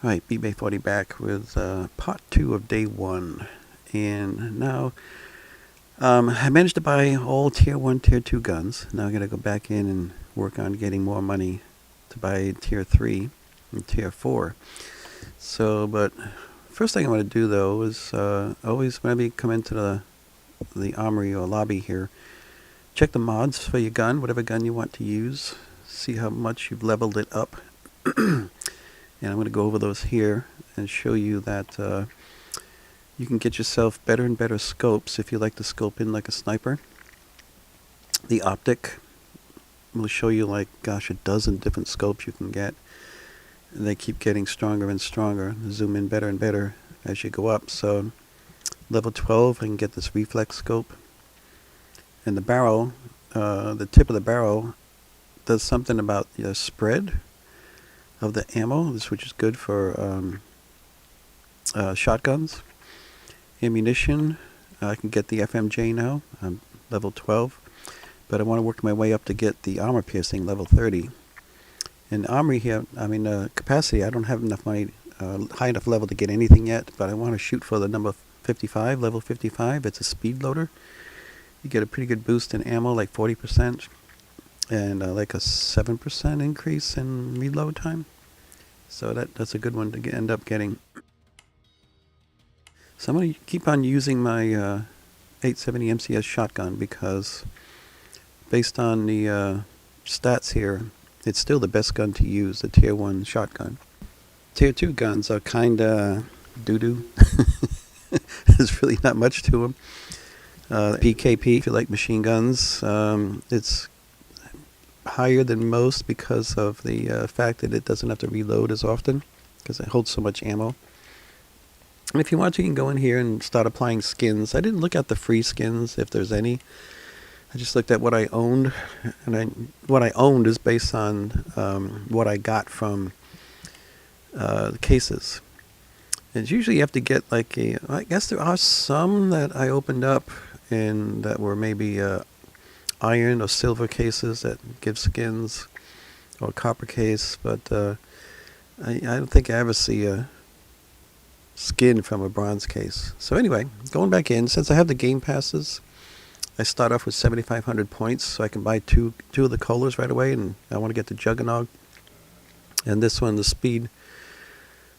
Right, B-Bay40 back with part 2 of day 1. And now I managed to buy all tier 1, tier 2 guns. Now I'm going to go back in and work on getting more money to buy tier 3 and tier 4. So, but first thing I want to do though is always whenever you come into the armory or lobby here, check the mods for your gun, whatever gun you want to use. See how much you've leveled it up. And I'm going to go over those here and show you that you can get yourself better and better scopes if you like to scope in like a sniper. The optic will show you like, gosh, a dozen different scopes you can get. And they keep getting stronger and stronger. Zoom in better and better as you go up. So level 12, I can get this reflex scope. And the barrel, the tip of the barrel does something about the spread of the ammo, which is good for shotguns. Ammunition, I can get the FMJ now. I'm level 12, but I want to work my way up to get the armor piercing level 30. In armory here, capacity, I don't have enough money, high enough level to get anything yet, but I want to shoot for the number 55, level 55. It's a speed loader. You get a pretty good boost in ammo, like 40%, and like a 7% increase in reload time. So that's a good one to end up getting. So I'm going to keep on using my 870 MCS shotgun because based on the stats here, it's still the best gun to use, the tier 1 shotgun. Tier 2 guns are kind of doo-doo. There's really not much to them. PKP, if you like machine guns, it's higher than most because of the fact that it doesn't have to reload as often because it holds so much ammo. And if you want to, you can go in here and start applying skins. I didn't look at the free skins, if there's any. I just looked at what I owned, and what I owned is based on what I got from the cases. And usually you have to get like I guess there are some that I opened up and that were maybe iron or silver cases that give skins, or copper case, but I don't think I ever see a skin from a bronze case. So anyway, going back in, since I have the game passes, I start off with 7,500 points, so I can buy two of the colas right away, and I want to get the Juggernog. And this one, the speed,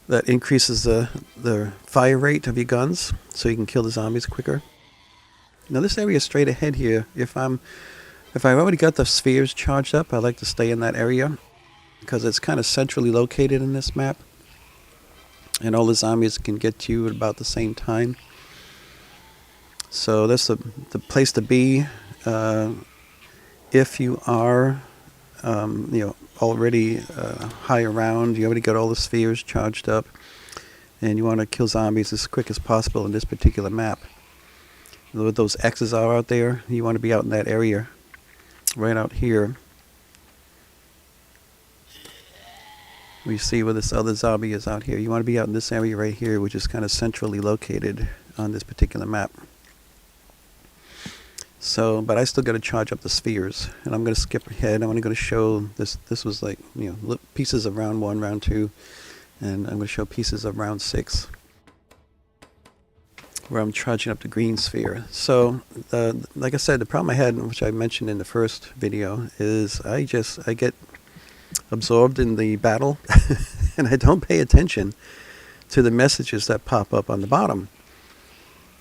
that increases the fire rate of your guns, so you can kill the zombies quicker. Now this area straight ahead here, if I've already got the spheres charged up, I like to stay in that area because it's kind of centrally located in this map, and all the zombies can get to you at about the same time. So that's the place to be if you are already high around. You already got all the spheres charged up, and you want to kill zombies as quick as possible in this particular map. With those X's are out there, you want to be out in that area, right out here. We see where this other zombie is out here. You want to be out in this area right here, which is kind of centrally located on this particular map. So, but I still got to charge up the spheres, and I'm going to skip ahead. I'm only going to show this. This was like, pieces of round 1, round 2, and I'm going to show pieces of round 6, where I'm charging up the green sphere. So, like I said, the problem I had, which I mentioned in the first video, is I get absorbed in the battle, and I don't pay attention to the messages that pop up on the bottom.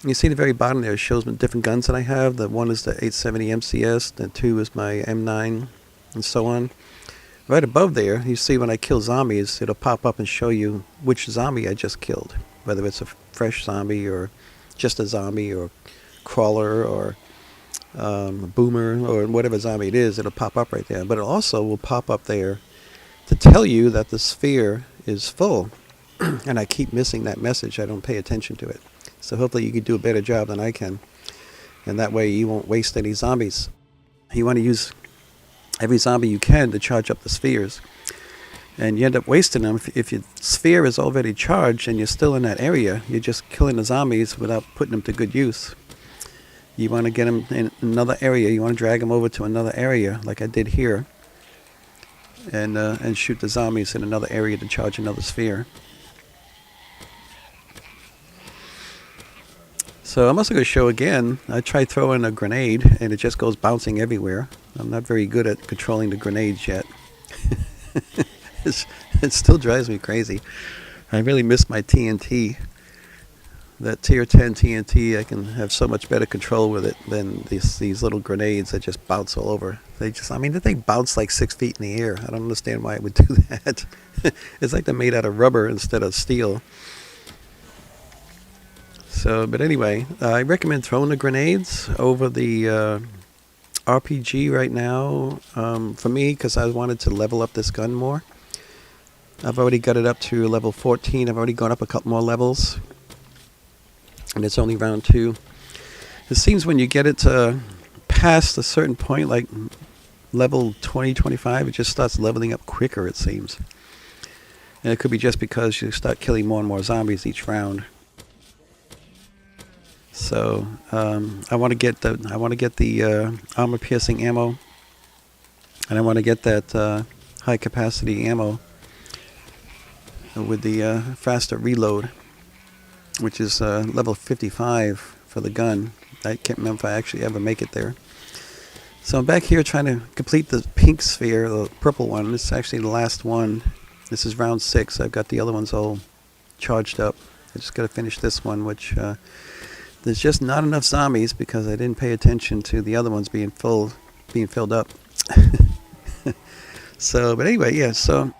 You see the very bottom there shows me different guns that I have. The one is the 870 MCS, the 2 is my M9, and so on. Right above there, you see when I kill zombies, it'll pop up and show you which zombie I just killed, whether it's a fresh zombie or just a zombie or crawler or boomer or whatever zombie it is. It'll pop up right there, but it also will pop up there to tell you that the sphere is full. And I keep missing that message. I don't pay attention to it. So hopefully you can do a better job than I can, and that way you won't waste any zombies. You want to use every zombie you can to charge up the spheres, and you end up wasting them. If your sphere is already charged and you're still in that area, you're just killing the zombies without putting them to good use. You want to get them in another area. You want to drag them over to another area, like I did here, and shoot the zombies in another area to charge another sphere. So I'm also going to show again. I tried throwing a grenade, and it just goes bouncing everywhere. I'm not very good at controlling the grenades yet. It still drives me crazy. I really miss my TNT. That tier 10 TNT, I can have so much better control with it than these little grenades that just bounce all over. The thing bounce like 6 feet in the air. I don't understand why it would do that. It's like they're made out of rubber instead of steel. So, but anyway, I recommend throwing the grenades over the RPG right now. For me, because I wanted to level up this gun more. I've already got it up to level 14. I've already gone up a couple more levels. And it's only round 2. It seems when you get it past a certain point, like level 20, 25, it just starts leveling up quicker, it seems. And it could be just because you start killing more and more zombies each round. So I want to get the armor-piercing ammo, and I want to get that high-capacity ammo with the faster reload, which is level 55 for the gun. I can't remember if I actually ever make it there. So I'm back here trying to complete the pink sphere, the purple one. This is actually the last one. This is round 6. I've got the other ones all charged up. I just got to finish this one, which there's just not enough zombies because I didn't pay attention to the other ones being filled up. So, but anyway, yeah. So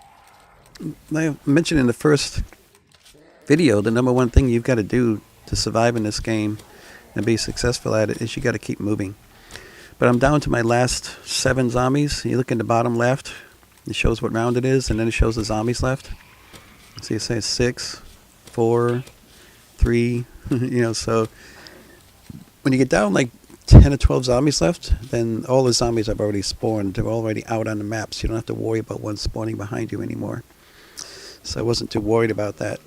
I mentioned in the first video, the number one thing you've got to do to survive in this game and be successful at it is you got to keep moving. But I'm down to my last 7 zombies. You look in the bottom left, it shows what round it is, and then it shows the zombies left. So you say 6, 4, 3, so when you get down like 10 or 12 zombies left, then all the zombies have already spawned. They're already out on the map, so you don't have to worry about one spawning behind you anymore. So I wasn't too worried about that.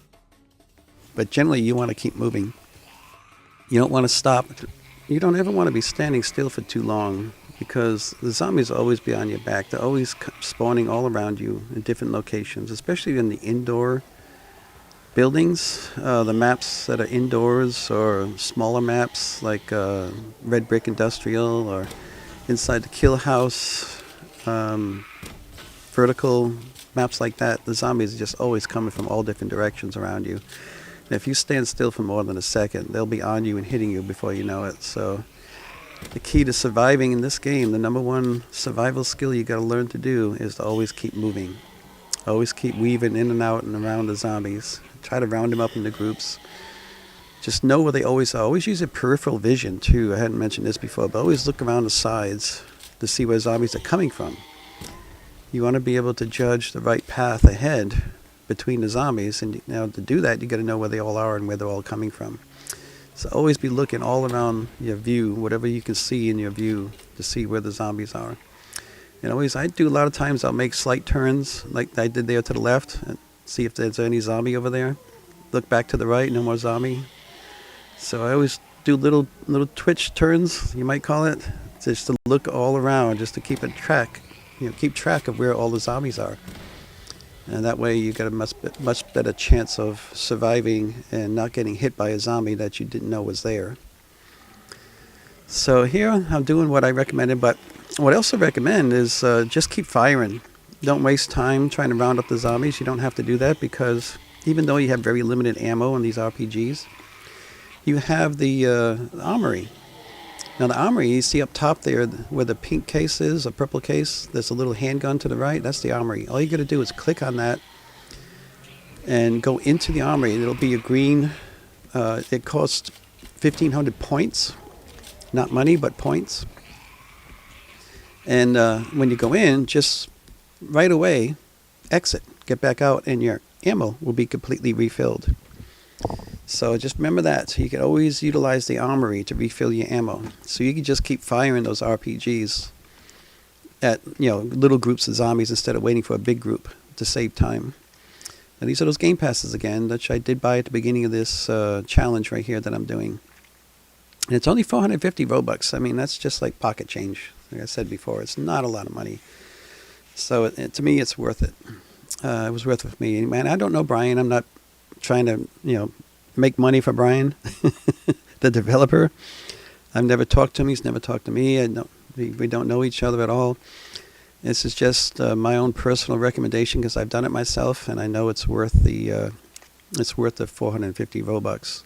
But generally, you want to keep moving. You don't want to stop. You don't ever want to be standing still for too long because the zombies will always be on your back. They're always spawning all around you in different locations, especially in the indoor buildings. The maps that are indoors or smaller maps like Red Brick Industrial or inside the Kill House, vertical maps like that, the zombies are just always coming from all different directions around you. And if you stand still for more than a second, they'll be on you and hitting you before you know it. So the key to surviving in this game, the number one survival skill you got to learn to do is to always keep moving. Always keep weaving in and out and around the zombies. Try to round them up into groups. Just know where they always are. Always use a peripheral vision too. I hadn't mentioned this before, but always look around the sides to see where zombies are coming from. You want to be able to judge the right path ahead between the zombies, and now to do that you got to know where they all are and where they're all coming from. So always be looking all around your view, whatever you can see in your view, to see where the zombies are. And always, I do a lot of times, I'll make slight turns like I did there to the left and see if there's any zombie over there. Look back to the right, no more zombie. So I always do little twitch turns, you might call it, just to look all around, just to keep track of where all the zombies are. And that way you get a much better chance of surviving and not getting hit by a zombie that you didn't know was there. So here I'm doing what I recommended, but what I also recommend is just keep firing. Don't waste time trying to round up the zombies. You don't have to do that because even though you have very limited ammo in these RPGs, you have the armory. Now the armory, you see up top there where the pink case is, a purple case, there's a little handgun to the right, that's the armory. All you got to do is click on that and go into the armory. It'll be a green, it costs 1,500 points, not money, but points. And when you go in, just right away, exit, get back out, and your ammo will be completely refilled. So just remember that. So you can always utilize the armory to refill your ammo. So you can just keep firing those RPGs at little groups of zombies instead of waiting for a big group to save time. And these are those game passes again, which I did buy at the beginning of this challenge right here that I'm doing. And it's only 450 Robux. I mean, that's just like pocket change. Like I said before, it's not a lot of money. So to me, it's worth it. It was worth it for me. Man, I don't know Brian. I'm not trying to, make money for Brian. the developer. I've never talked to him. He's never talked to me. We don't know each other at all. This is just my own personal recommendation because I've done it myself, and I know it's worth the 450 Robux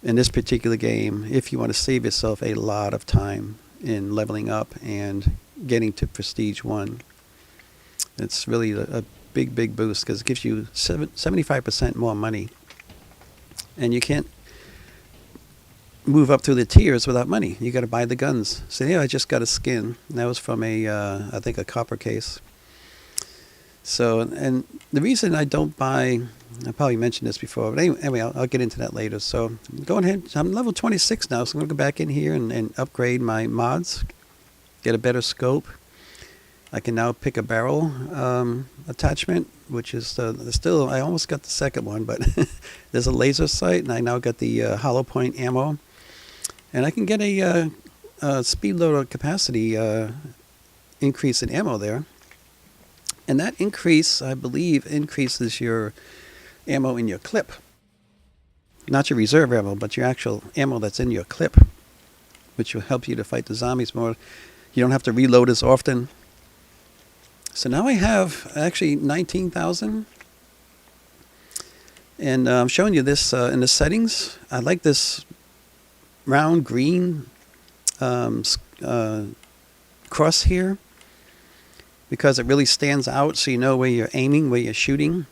in this particular game if you want to save yourself a lot of time in leveling up and getting to Prestige 1. It's really a big boost because it gives you 75% more money, and you can't move up through the tiers without money. You got to buy the guns. So yeah, I just got a skin. That was from I think a copper case. So, and the reason I don't buy, I probably mentioned this before, but anyway I'll get into that later. So going ahead, I'm level 26 now, so I'm going to go back in here and upgrade my mods, get a better scope. I can now pick a barrel attachment, which is still, I almost got the second one, but there's a laser sight, and I now got the hollow point ammo. And I can get a speed loader capacity increase in ammo there. And that increase, I believe, increases your ammo in your clip. Not your reserve ammo, but your actual ammo that's in your clip, which will help you to fight the zombies more. You don't have to reload as often. So now I have actually 19,000. And I'm showing you this in the settings. I like this round green cross here because it really stands out, so you know where you're aiming, where you're shooting.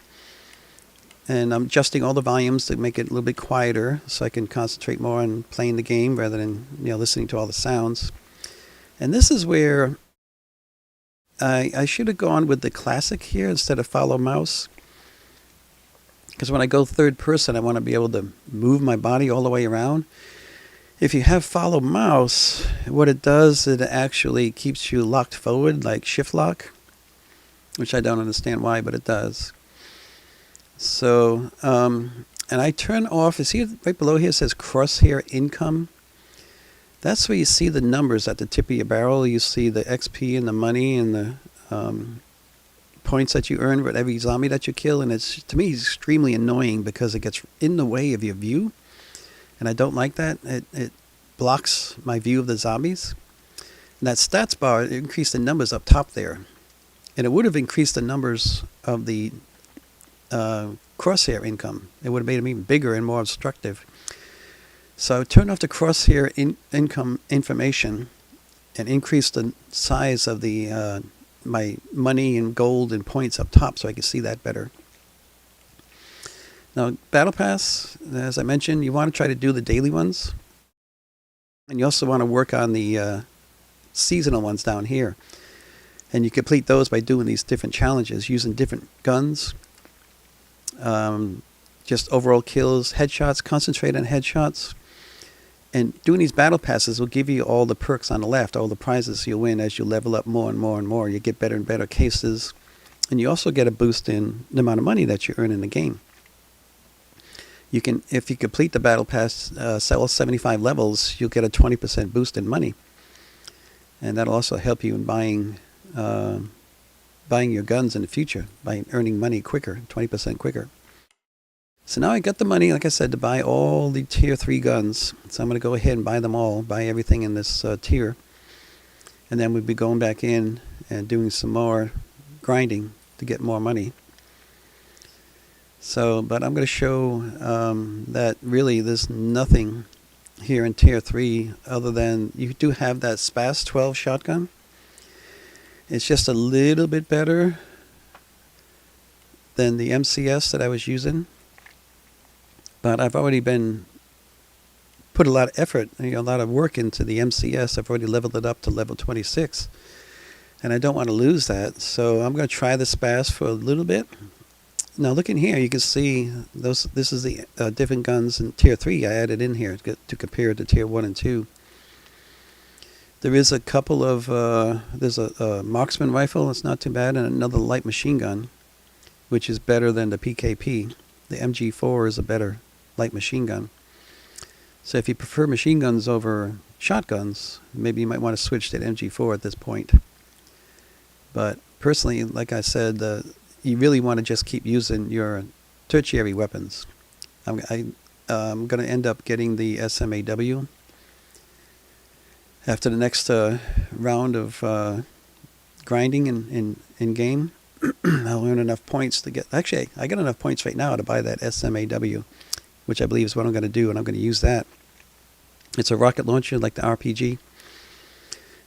And I'm adjusting all the volumes to make it a little bit quieter so I can concentrate more on playing the game rather than listening to all the sounds. And this is where I should have gone with the classic here instead of follow mouse, because when I go third person I want to be able to move my body all the way around. If you have follow mouse, what it does, it actually keeps you locked forward like shift lock, which I don't understand why, but it does. So, and I turn off, you see right below here it says crosshair income. That's where you see the numbers at the tip of your barrel. You see the XP and the money and the points that you earn with every zombie that you kill. And it's, to me, extremely annoying because it gets in the way of your view. And I don't like that. It blocks my view of the zombies. And that stats bar increased the numbers up top there. And it would have increased the numbers of the crosshair income. It would have made them even bigger and more obstructive. So I turned off the crosshair income information and increased the size of the my money and gold and points up top so I could see that better. Now, Battle Pass, as I mentioned, you want to try to do the daily ones. And you also want to work on the seasonal ones down here. And you complete those by doing these different challenges, using different guns. Just overall kills, headshots, concentrate on headshots. And doing these battle passes will give you all the perks on the left, all the prizes you'll win as you level up more and more and more. You get better and better cases. And you also get a boost in the amount of money that you earn in the game. You can, if you complete the battle pass, sell 75 levels, you'll get a 20% boost in money. And that'll also help you in buying your guns in the future by earning money quicker, 20% quicker. So now I got the money, like I said, to buy all the tier 3 guns. So I'm going to go ahead and buy them all, buy everything in this tier. And then we'll be going back in and doing some more grinding to get more money. So, but I'm going to show that really there's nothing here in tier 3 other than you do have that SPAS 12 shotgun. It's just a little bit better than the MCS that I was using. But I've already put a lot of effort, a lot of work into the MCS. I've already leveled it up to level 26. And I don't want to lose that. So I'm going to try the SPAS for a little bit. Now look in here, you can see this is the different guns in tier 3 I added in here to compare to tier 1 and 2. There is a couple of, there's a marksman rifle, it's not too bad, and another light machine gun, which is better than the PKP. The MG4 is a better light machine gun. So if you prefer machine guns over shotguns, maybe you might want to switch to the MG4 at this point. But personally, like I said, you really want to just keep using your tertiary weapons. I'm going to end up getting the SMAW after the next round of grinding in game. I'll earn enough points to get... Actually, I got enough points right now to buy that SMAW, which I believe is what I'm going to do, and I'm going to use that. It's a rocket launcher like the RPG,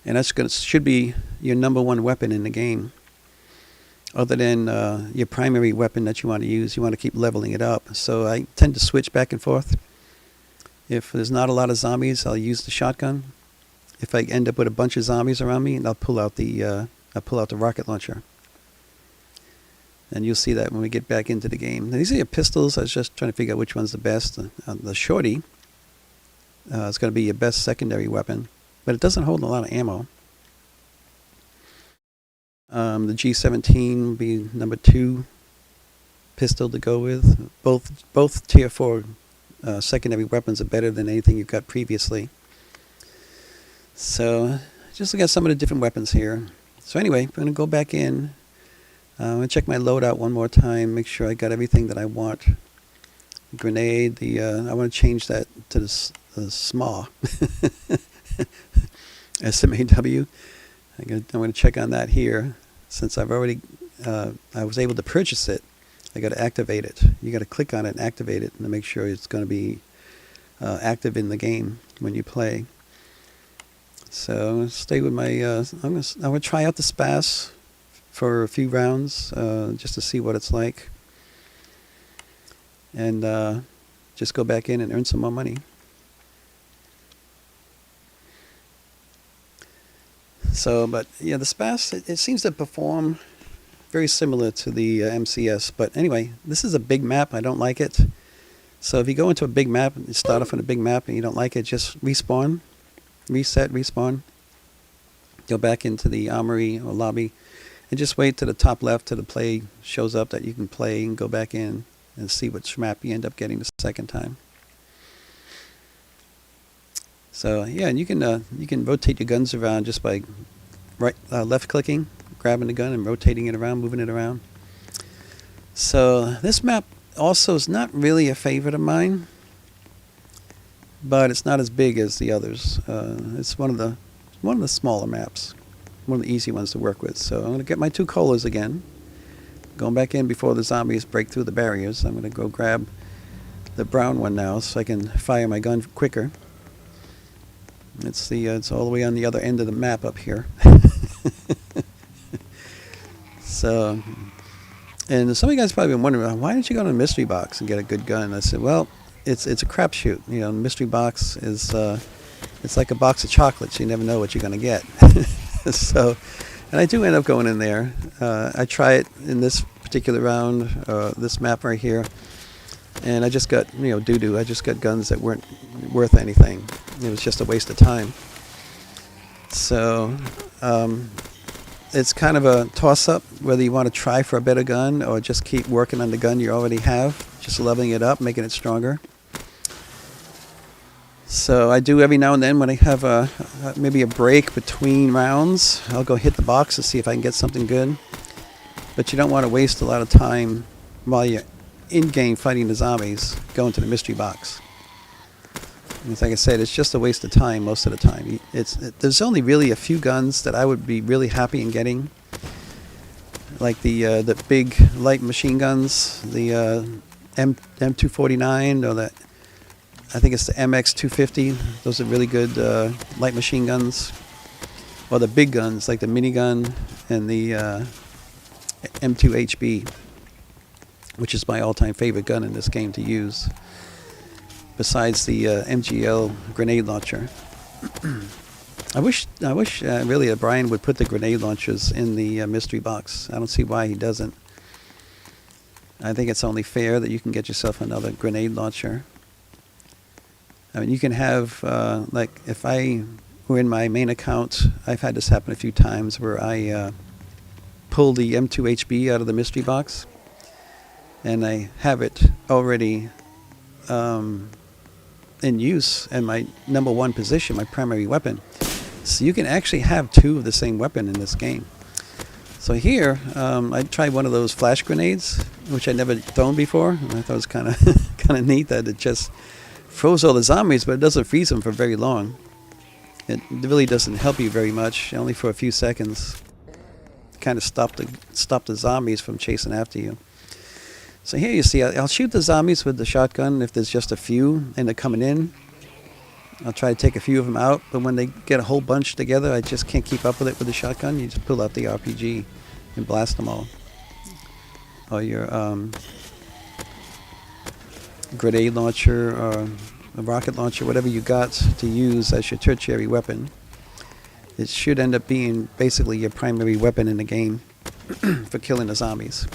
and that's should be your number one weapon in the game. Other than your primary weapon that you want to use, you want to keep leveling it up. So I tend to switch back and forth. If there's not a lot of zombies, I'll use the shotgun. If I end up with a bunch of zombies around me, I'll pull out the rocket launcher. And you'll see that when we get back into the game. Now, these are your pistols. I was just trying to figure out which one's the best. The shorty is going to be your best secondary weapon, but it doesn't hold a lot of ammo. The G17 will be number 2 pistol to go with. Both tier 4 secondary weapons are better than anything you've got previously. So just look at some of the different weapons here. So anyway, I'm going to go back in. I'm going to check my loadout one more time, make sure I got everything that I want. Grenade, I want to change that to the SMAW. SMAW. I'm going to check on that here. Since I've already, I was able to purchase it, I got to activate it. You got to click on it and activate it to make sure it's going to be active in the game when you play. So I'm going to stay with my, I'm going to try out the SPAS for a few rounds just to see what it's like. And just go back in and earn some more money. So, but yeah, the SPAS, it seems to perform very similar to the MCS. But anyway, this is a big map. I don't like it. So if you go into a big map, you start off on a big map and you don't like it, just respawn, reset, respawn. Go back into the armory or lobby and just wait to the top left till the play shows up that you can play and go back in and see which map you end up getting the second time. So yeah, and you can rotate your guns around just by left clicking, grabbing the gun and rotating it around, moving it around. So this map also is not really a favorite of mine, but it's not as big as the others. It's one of the smaller maps, one of the easy ones to work with. So I'm going to get my 2 colas again. Going back in before the zombies break through the barriers. I'm going to go grab the brown one now so I can fire my gun quicker. It's all the way on the other end of the map up here. So, and some of you guys probably been wondering, why didn't you go to a mystery box and get a good gun? I said, well, it's a crapshoot. You know, mystery box is it's like a box of chocolates. You never know what you're going to get. So, and I do end up going in there. I try it in this particular round, this map right here, and I just got doo-doo. I just got guns that weren't worth anything. It was just a waste of time. So it's kind of a toss-up whether you want to try for a better gun or just keep working on the gun you already have, just leveling it up, making it stronger. So I do every now and then when I have maybe a break between rounds, I'll go hit the box to see if I can get something good. But you don't want to waste a lot of time while you're in-game fighting the zombies, going to the mystery box. Like I said, it's just a waste of time most of the time. There's only really a few guns that I would be really happy in getting, like the big light machine guns, the M249 or the I think it's the MX250. Those are really good light machine guns, or the big guns like the minigun and the M2HB, which is my all-time favorite gun in this game to use. Besides the MGL grenade launcher. I wish really Brian would put the grenade launchers in the mystery box. I don't see why he doesn't. I think it's only fair that you can get yourself another grenade launcher. I mean, you can have, like, if I were in my main account, I've had this happen a few times where I pull the M2HB out of the mystery box, and I have it already in use in my number 1 position, my primary weapon. So you can actually have 2 of the same weapon in this game. So here, I tried one of those flash grenades, which I'd never thrown before, and I thought it was kind of kind of neat that it just froze all the zombies, but it doesn't freeze them for very long. It really doesn't help you very much, only for a few seconds. Kind of stop the zombies from chasing after you. So here you see, I'll shoot the zombies with the shotgun if there's just a few and they're coming in. I'll try to take a few of them out, but when they get a whole bunch together, I just can't keep up with it with the shotgun. You just pull out the RPG and blast them all. Or your grenade launcher or a rocket launcher, whatever you got to use as your tertiary weapon. It should end up being basically your primary weapon in the game for killing the zombies.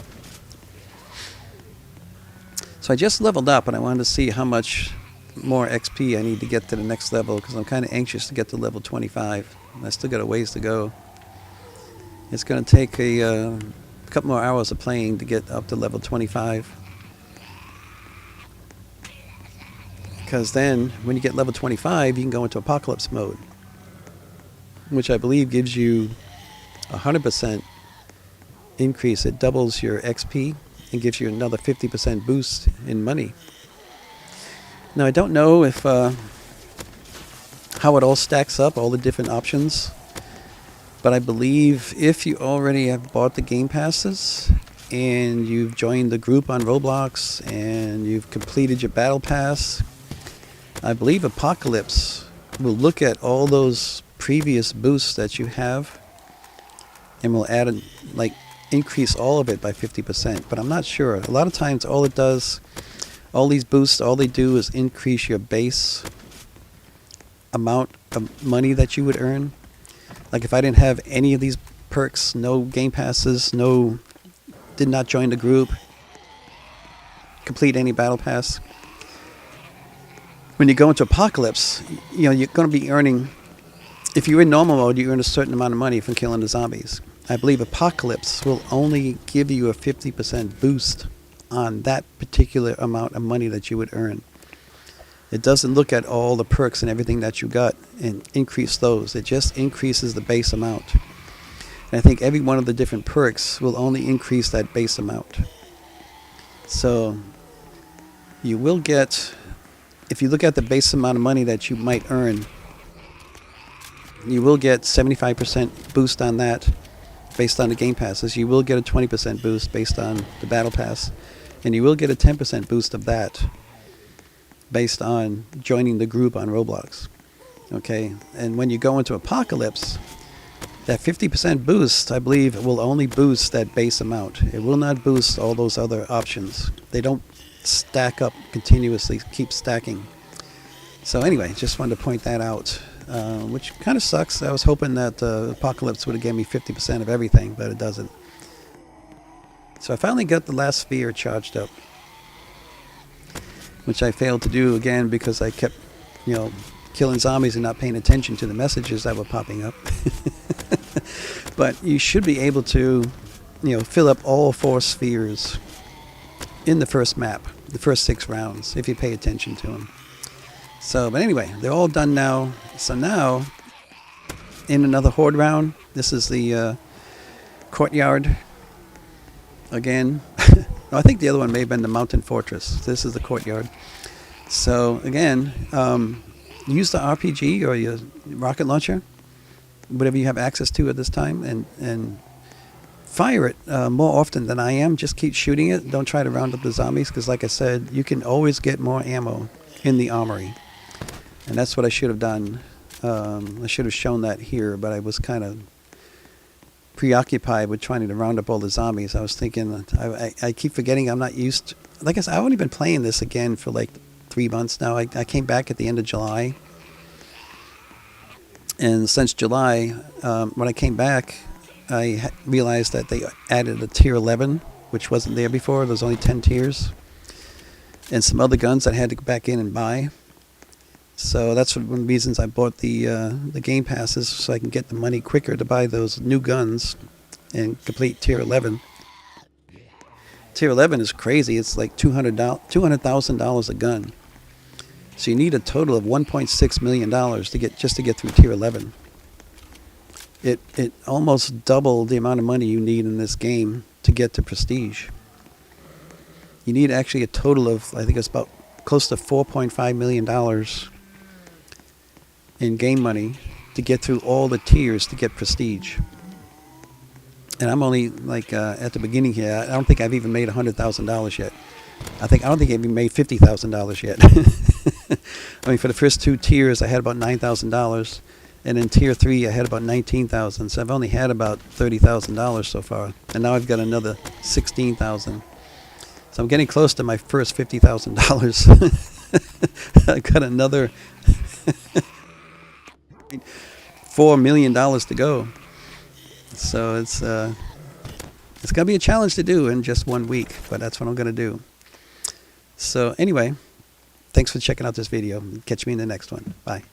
So I just leveled up and I wanted to see how much more XP I need to get to the next level, because I'm kind of anxious to get to level 25. I still got a ways to go. It's going to take a couple more hours of playing to get up to level 25. Because then, when you get level 25, you can go into Apocalypse mode, which I believe gives you 100% increase. It doubles your XP and gives you another 50% boost in money. Now, I don't know if how it all stacks up, all the different options, but I believe if you already have bought the game passes and you've joined the group on Roblox and you've completed your battle pass, I believe Apocalypse will look at all those previous boosts that you have and will add increase all of it by 50%, but I'm not sure. A lot of times all it does, all these boosts, all they do is increase your base amount of money that you would earn. Like if I didn't have any of these perks, no game passes, did not join the group, complete any battle pass, when you go into Apocalypse, you're going to be earning, if you're in normal mode, you earn a certain amount of money from killing the zombies. I believe Apocalypse will only give you a 50% boost on that particular amount of money that you would earn. It doesn't look at all the perks and everything that you got and increase those. It just increases the base amount. And I think every one of the different perks will only increase that base amount. So you will get, if you look at the base amount of money that you might earn, you will get 75% boost on that based on the game passes. You will get a 20% boost based on the battle pass. And you will get a 10% boost of that based on joining the group on Roblox. Okay? And when you go into Apocalypse, that 50% boost, I believe, will only boost that base amount. It will not boost all those other options. They don't stack up continuously, keep stacking. So anyway, just wanted to point that out, which kind of sucks. I was hoping that Apocalypse would have given me 50% of everything, but it doesn't. So I finally got the last sphere charged up, which I failed to do again because I kept, killing zombies and not paying attention to the messages that were popping up. But you should be able to, fill up all 4 spheres in the first map, the first 6 rounds, if you pay attention to them. So, but anyway, they're all done now. So now, in another horde round, this is the courtyard. Again, I think the other one may have been the mountain fortress. This is the courtyard. So again, use the RPG or your rocket launcher, whatever you have access to at this time, and fire it more often than I am. Just keep shooting it. Don't try to round up the zombies, because like I said, you can always get more ammo in the armory. And that's what I should have done. I should have shown that here, but I was kind of preoccupied with trying to round up all the zombies. I was thinking, I keep forgetting I'm not used to, like I said, I've only been playing this again for like 3 months now. I came back at the end of July. And since July, when I came back, I realized that they added a tier 11, which wasn't there before. There's only 10 tiers. And some other guns that I had to go back in and buy. So that's one of the reasons I bought the game passes, so I can get the money quicker to buy those new guns and complete tier 11. Tier 11 is crazy. It's like $200,000 a gun. So you need a total of $1.6 million to get through tier 11. it almost doubled the amount of money you need in this game to get to prestige. You need actually a total of, I think it's about close to $4.5 million in game money to get through all the tiers to get prestige. And I'm only like at the beginning here. I don't think I've even made $100,000 yet. I don't think I've even made $50,000 yet. I mean, for the first 2 tiers, I had about $9,000, and in tier 3, I had about $19,000. So I've only had about $30,000 so far, and now I've got another $16,000. So I'm getting close to my first $50,000. I've got another $4 million to go. So it's going to be a challenge to do in just 1 week, but that's what I'm going to do. So anyway, thanks for checking out this video. Catch me in the next one. Bye.